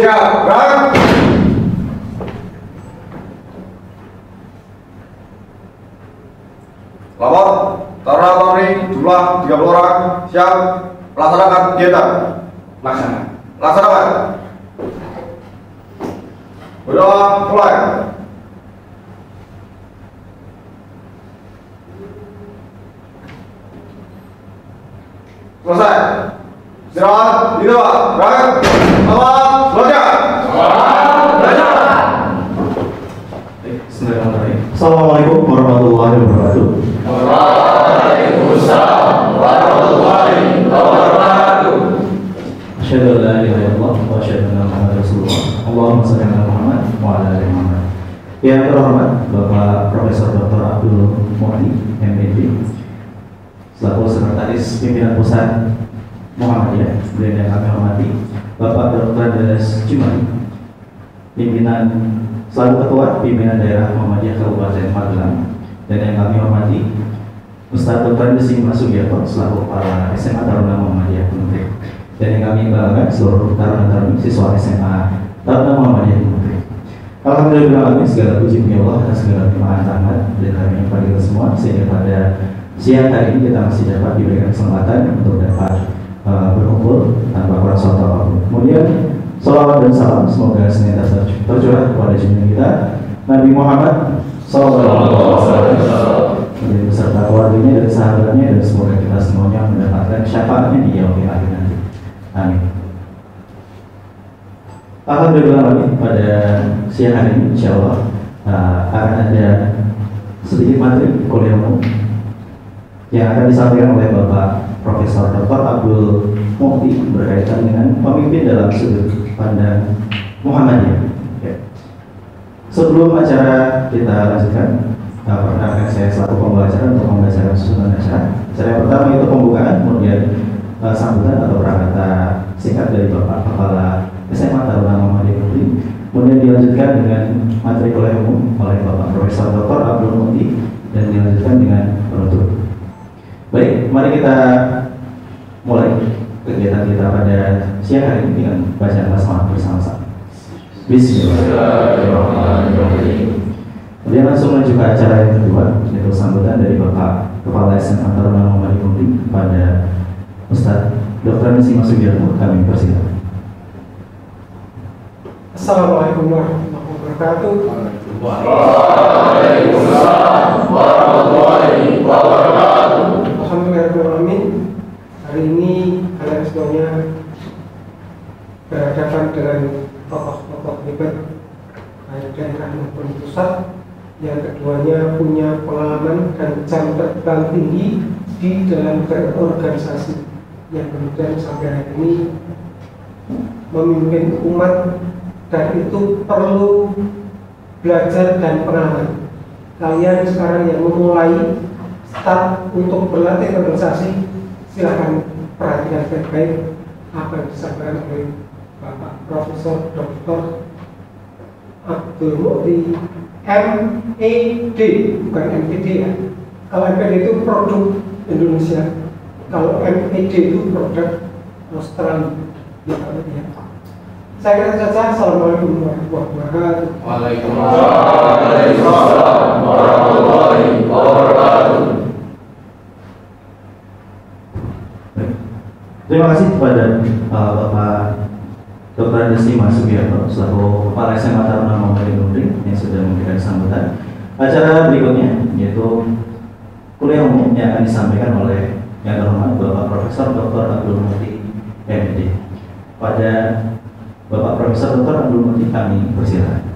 siap, gerak. Lapor, Taruna-Taruni jumlah 30 orang, siap, laksanakan kegiatan. Laksanakan. Berdoa, mulai. Selesai. Istirahat, gitu Pak. Gerak. Selamat belajar. Assalamualaikum warahmatullahi wabarakatuh. Waalaikumsalam warahmatullahi wabarakatuh. Asyhadu an la ilaha illallah wa asyhadu anna Muhammadar Rasulullah. Allahumma shalli ala Muhammad wa ala ali Muhammad. Yang terhormat Bapak Profesor Dr. Abdul Muhti, MPD, selaku Sekretaris Pimpinan Pusat Muhammadiyah, yang kami hormati Bapak Dr. Dedes Jumari, Pimpinan selaku Ketua Pimpinan Daerah Muhammadiyah Kabupaten Magelang, dan yang kami hormati Ustaz Dr. Desi Masugiarto selaku Kepala SMA Taruna Muhammadiyah Gunung, dan yang kami banggakan seluruh taruna-taruni siswa SMA Taruna Muhammadiyah Gunung. Alhamdulillah, segala puji punya Allah dan segala terima rahmat dari kami kepada kita semua, sehingga pada siang hari ini kita masih dapat diberikan kesempatan untuk dapat berkumpul tanpa kurang suatu apapun. Kemudian salawat dan salam semoga senantiasa tercurah kepada junjungan kita Nabi Muhammad SAW, beserta keluarganya dan sahabatnya, dan semoga kita semuanya mendapatkan syafaatnya di yaumil akhir nanti. Amin. Alhamdulillah, pada siang hari ini insya Allah akan ada sedikit materi kuliah umum yang akan disampaikan oleh Bapak Profesor Dr. Abdul Muhti berkaitan dengan pemimpin dalam sudut pandang Muhammadiyah. Sebelum acara kita lanjutkan, perkenalkan saya selaku pembaca untuk membacakan susunan acara. Acara yang pertama itu pembukaan, kemudian sambutan atau prakata singkat dari Bapak Kepala SMA Taruna Muhammadiyah Gunung, kemudian dilanjutkan dengan materi kuliah umum oleh Bapak Profesor Dr. Abdul Muhti, dan dilanjutkan dengan penutup. Baik, mari kita mulai kegiatan kita pada siang hari ini dengan bacaan basmalah bersama-sama. Bismillahirrahmanirrahim. Kemudian langsung menuju ke acara yang kedua, yaitu sambutan dari Bapak Kepala SMA Taruna Muhammadiyah Gunung kepada Ustaz Dr. Desi Masugiarto. Kami persilakan. Assalamualaikum warahmatullahi wabarakatuh. Waalaikumsalam warahmatullahi wabarakatuh. Alhamdulillahirrahmanirrahim. Hari ini kalian semuanya berhadapan dengan tokoh-tokoh hebat baik daerah maupun pusat, yang keduanya punya pengalaman dan jam terbang tinggi di dalam berorganisasi, yang kemudian sampai hari ini memimpin umat, dan itu perlu belajar dan pengalaman. Kalian sekarang yang memulai start untuk berlatih organisasi, silakan perhatikan baik-baik apa yang disampaikan oleh Bapak Profesor Dr. Abdul Muhti, MED, bukan MPD ya. Kalau MPD itu produk Indonesia, kalau MED itu produk Australia. Ya. Saya kira saja. Assalamualaikum warahmatullahi wabarakatuh. Waalaikumsalam warahmatullahi wabarakatuh. Terima kasih kepada Bapak Dr. Desi Masugiarto selaku Kepala SMA Taruna Muhammadiyah Gunung yang sudah memberikan sambutan. Acara berikutnya yaitu kuliah umum yang akan disampaikan oleh yang terhormat Bapak Profesor Dr. Abdul Muhti, MD. Pada Bapak Profesor Dr. Abdul Muhti kami persilakan.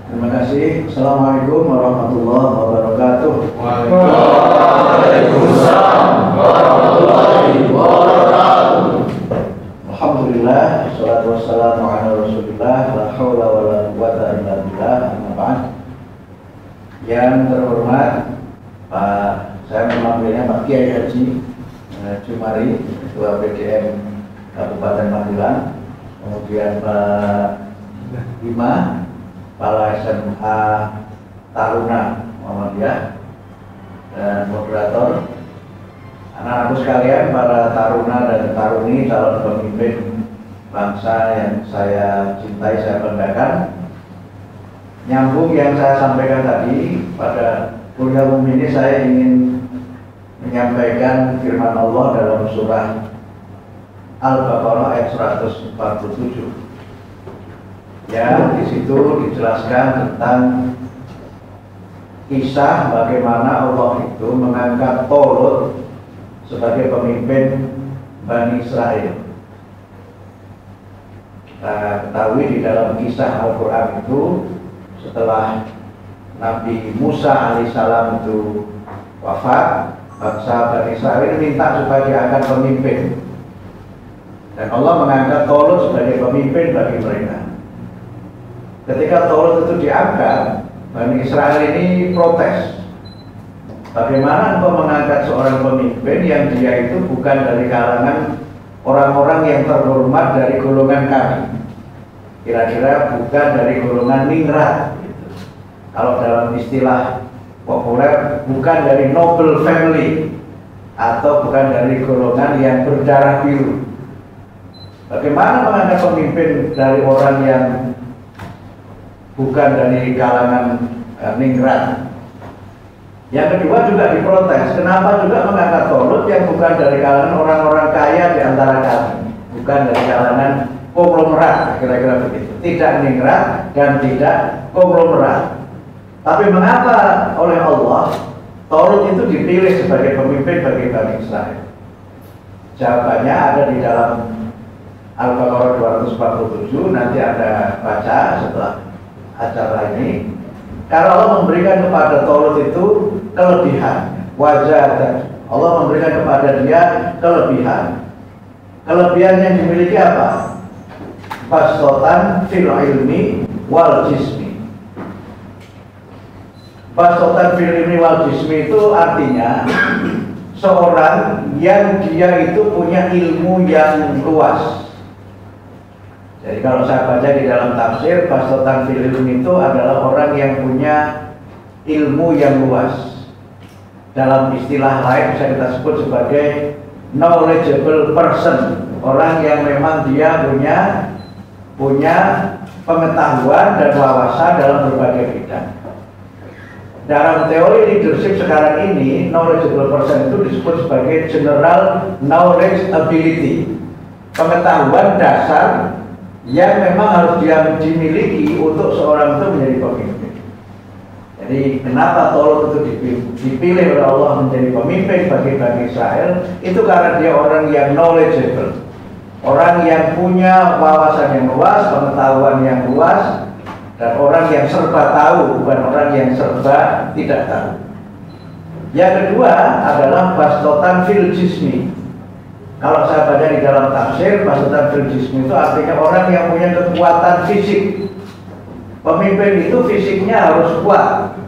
Terima kasih. Assalamualaikum warahmatullahi wabarakatuh. Waalaikumsalam warahmatullahi wabarakatuh. Alhamdulillah, wassalatu wassalamu ala Rasulillah, la haula wala quwwata illa billah, amma ba'd. Yang terhormat Pak, saya memanggilnya Pak Kiai Haji Jumari, Ketua PDM Kabupaten Magelang, kemudian Pak Bima, Kepala SMA Taruna Muhammadiyah, dan moderator anak-anakku sekalian, para taruna dan taruni calon pemimpin bangsa yang saya cintai, saya banggakan. Nyambung yang saya sampaikan tadi, pada kuliah umum ini saya ingin menyampaikan firman Allah dalam surah Al-Baqarah ayat 147. Ya, di situ dijelaskan tentang kisah bagaimana Allah itu mengangkat Tolut sebagai pemimpin Bani Israel. Kita ketahui di dalam kisah Al-Quran itu, setelah Nabi Musa alaihissalam itu wafat, bangsa Bani Israel minta supaya diangkat pemimpin, dan Allah mengangkat Tolut sebagai pemimpin bagi mereka. Ketika Tolut itu diangkat, Bani Israel ini protes. Bagaimana engkau mengangkat seorang pemimpin yang dia itu bukan dari kalangan orang-orang yang terhormat dari golongan kami, kira-kira bukan dari golongan ningrat. Kalau dalam istilah populer, bukan dari noble family atau bukan dari golongan yang berdarah biru. Bagaimana mengangkat pemimpin dari orang yang bukan dari kalangan ningrat? Yang kedua juga diprotes, kenapa juga mengangkat Tolut yang bukan dari kalangan orang-orang kaya di antara kami, bukan dari kalangan konglomerat, kira-kira begitu. Tidak ningrat dan tidak konglomerat. Tapi mengapa oleh Allah Tolut itu dipilih sebagai pemimpin bagi Bani Israel? Jawabannya ada di dalam Al-Baqarah 247, nanti ada baca setelah acara ini. Karena Allah memberikan kepada Tolut itu kelebihan, wajah. Allah memberikan kepada dia kelebihan. Kelebihan yang dimiliki apa? Bastotan fil ilmi wal jismi. Bastotan fil ilmi wal jismi itu artinya seorang yang dia itu punya ilmu yang luas. Jadi kalau saya baca di dalam tafsir, bastotan fil ilmi itu adalah orang yang punya ilmu yang luas. Dalam istilah lain bisa kita sebut sebagai knowledgeable person, orang yang memang dia punya pengetahuan dan wawasan dalam berbagai bidang. Dalam teori leadership sekarang ini, knowledgeable person itu disebut sebagai general knowledge ability, pengetahuan dasar yang memang harus dia dimiliki untuk seorang itu menjadi pemimpin. Jadi kenapa Tolut itu dipilih oleh Allah menjadi pemimpin bagi Bani Israel? Itu karena dia orang yang knowledgeable, orang yang punya wawasan yang luas, pengetahuan yang luas, dan orang yang serba tahu, bukan orang yang serba tidak tahu. Yang kedua adalah bastotan fil jismi. Kalau saya baca di dalam tafsir, bastotan fil jismi itu artinya orang yang punya kekuatan fisik. Pemimpin itu fisiknya harus kuat.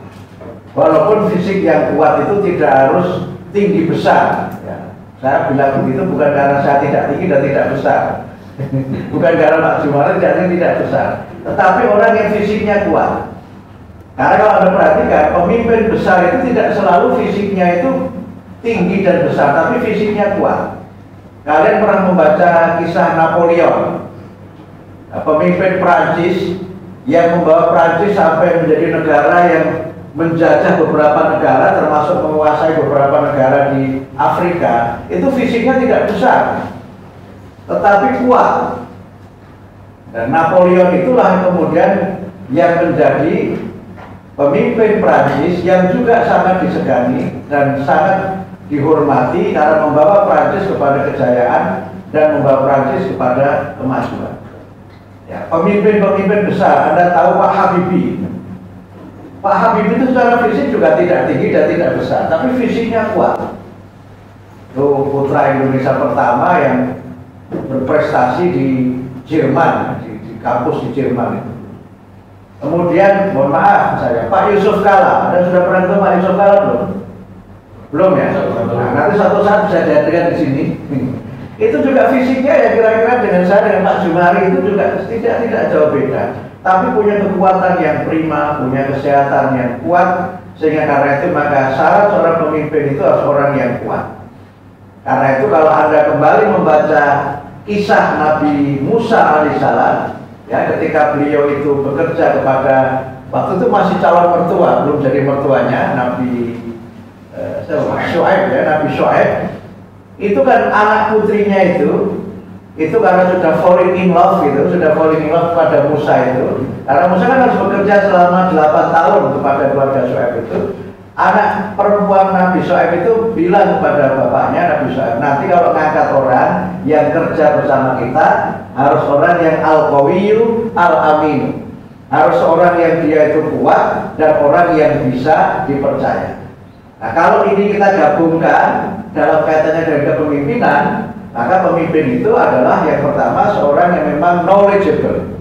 Walaupun fisik yang kuat itu tidak harus tinggi besar. Ya. Saya bilang begitu bukan karena saya tidak tinggi dan tidak besar. Bukan karena Pak Jumali tidak besar. Tetapi orang yang fisiknya kuat. Karena kalau Anda perhatikan, pemimpin besar itu tidak selalu fisiknya itu tinggi dan besar, tapi fisiknya kuat. Kalian pernah membaca kisah Napoleon, pemimpin Prancis yang membawa Prancis sampai menjadi negara yang menjajah beberapa negara, termasuk menguasai beberapa negara di Afrika. Itu fisiknya tidak besar, tetapi kuat. Dan Napoleon itulah yang kemudian yang menjadi pemimpin Prancis yang juga sangat disegani dan sangat dihormati karena membawa Prancis kepada kejayaan dan membawa Prancis kepada kemajuan. Ya, pemimpin-pemimpin besar, Anda tahu Pak Habibie. Pak Habibie itu secara fisik juga tidak tinggi dan tidak besar, tapi fisiknya kuat. Itu putra Indonesia pertama yang berprestasi di Jerman, di kampus di Jerman itu. Kemudian, mohon maaf saya, Pak Yusuf Kala. Anda sudah pernah ketemu Pak Yusuf Kala belum? Belum ya? Nah, nanti suatu saat bisa dihadirkan di sini. Itu juga fisiknya ya kira-kira dengan saya dengan Pak Jumari itu juga tidak jauh beda. Tapi punya kekuatan yang prima, punya kesehatan yang kuat, sehingga karena itu maka syarat seorang pemimpin itu harus orang yang kuat. Karena itu kalau Anda kembali membaca kisah Nabi Musa alaihissalam, ya, ketika beliau itu bekerja kepada, waktu itu masih calon mertua, belum jadi mertuanya Nabi Syuaib, ya, Nabi Syuaib. Itu kan anak putrinya itu karena sudah falling in love kepada Musa itu. Karena Musa kan harus bekerja selama 8 tahun kepada keluarga Syuaib itu. Anak perempuan Nabi Syuaib itu bilang kepada bapaknya Nabi Syuaib, nanti kalau ngangkat orang yang kerja bersama kita harus orang yang al-qawiyyu al-amin, harus orang yang dia itu kuat dan orang yang bisa dipercaya. Nah, kalau ini kita gabungkan dalam kaitannya dengan kepemimpinan, maka pemimpin itu adalah yang pertama seorang yang memang knowledgeable,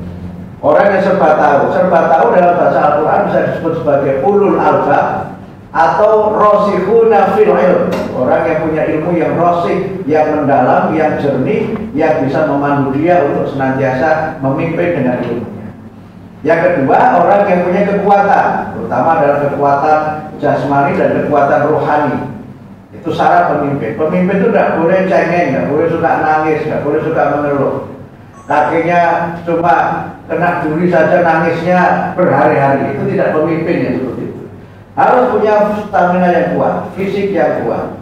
orang yang serba tahu. Serba tahu dalam bahasa Al-Quran bisa disebut sebagai ulul albab atau rosikhuna fil ilm, orang yang punya ilmu yang rosih, yang mendalam, yang jernih, yang bisa memandu dia untuk senantiasa memimpin dengan ilmunya. Yang kedua, orang yang punya kekuatan, terutama dalam kekuatan jasmani dan kekuatan rohani. Itu syarat pemimpin. Pemimpin itu tidak boleh cengeng, tidak boleh suka nangis, tidak boleh suka mengeluh. Kakinya cuma kena duri saja nangisnya berhari-hari. Itu tidak pemimpin yang seperti itu. Harus punya stamina yang kuat, fisik yang kuat,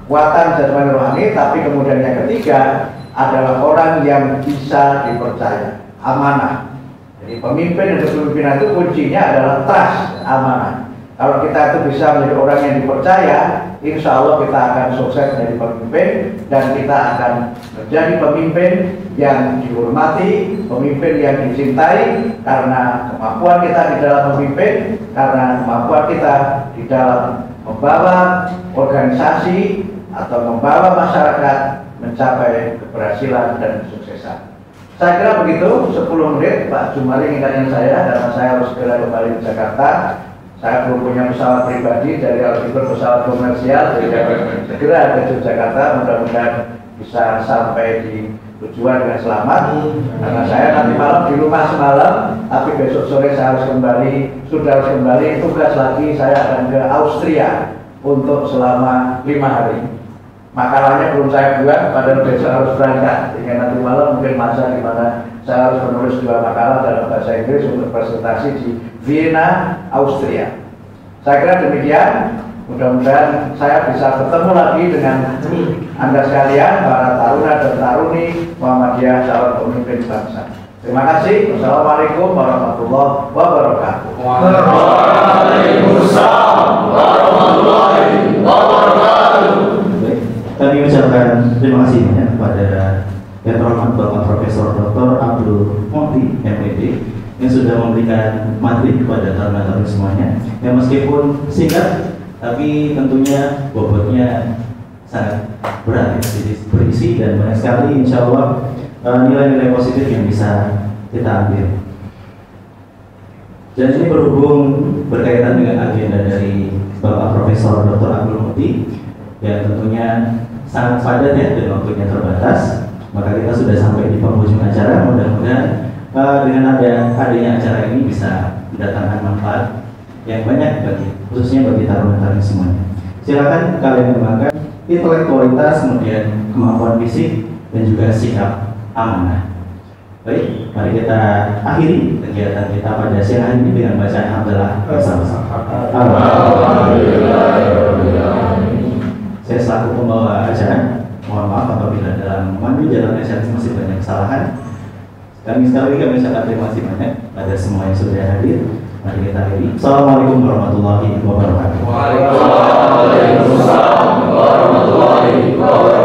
kekuatan jasmani rohani. Tapi kemudian yang ketiga adalah orang yang bisa dipercaya, amanah. Jadi pemimpin dan kepemimpinan itu kuncinya adalah trust, amanah. Kalau kita itu bisa menjadi orang yang dipercaya, insya Allah kita akan sukses menjadi pemimpin, dan kita akan menjadi pemimpin yang dihormati, pemimpin yang dicintai, karena kemampuan kita di dalam memimpin, karena kemampuan kita di dalam membawa organisasi atau membawa masyarakat mencapai keberhasilan dan kesuksesan. Saya kira begitu, 10 menit Pak Jumali ingatkan saya, karena saya harus segera kembali ke Jakarta. Saya belum punya pesawat pribadi, dari Al-Fiqur pesawat komersial, jadi segera ke Jakarta, mudah-mudahan bisa sampai di tujuan dengan selamat. Karena saya nanti malam di rumah semalam, tapi besok sore saya harus kembali, sudah harus kembali, tugas lagi, saya akan ke Austria untuk selama 5 hari. Makalahnya belum saya buat, padahal besok harus berangkat. Sehingga nanti malam mungkin masa di mana saya harus menulis 2 makalah dalam bahasa Inggris untuk presentasi di Vienna, Austria. Saya kira demikian. Mudah-mudahan saya bisa bertemu lagi dengan Anda sekalian, para taruna dan taruni Muhammadiyah calon pemimpin bangsa. Terima kasih. Wassalamualaikum warahmatullahi wabarakatuh. Waalaikumsalam warahmatullahi wabarakatuh. Kami ucapkan terima kasih banyak kepada yang terhormat Bapak Profesor Dr. Abdul Muhti MPD yang sudah memberikan materi kepada taruna-taruni semuanya, yang meskipun singkat tapi tentunya bobotnya sangat berat, jadi berisi dan banyak sekali insya Allah nilai-nilai positif yang bisa kita ambil. Dan ini berhubung berkaitan dengan agenda dari Bapak Profesor Dr. Abdul Muhti yang tentunya sangat padat ya dan waktunya terbatas, maka kita sudah sampai di penghujung acara. Mudah-mudahan dengan adanya acara ini bisa mendatangkan manfaat yang banyak khususnya bagi taruna-taruni semuanya. Silakan kalian kembangkan intelektualitas, kemudian kemampuan fisik dan juga sikap amanah. Baik, mari kita akhiri kegiatan kita pada siang hari ini dengan bacaan hamdalah bersama-sama. Saya selaku pembawa acara, mohon maaf apabila dalam memandu jalan acara masih banyak kesalahan. Sekali lagi kami ucapkan terima kasih banyak pada semua yang sudah hadir. Mari kita akhiri. Assalamualaikum warahmatullahi wabarakatuh. Waalaikumsalam warahmatullahi wabarakatuh.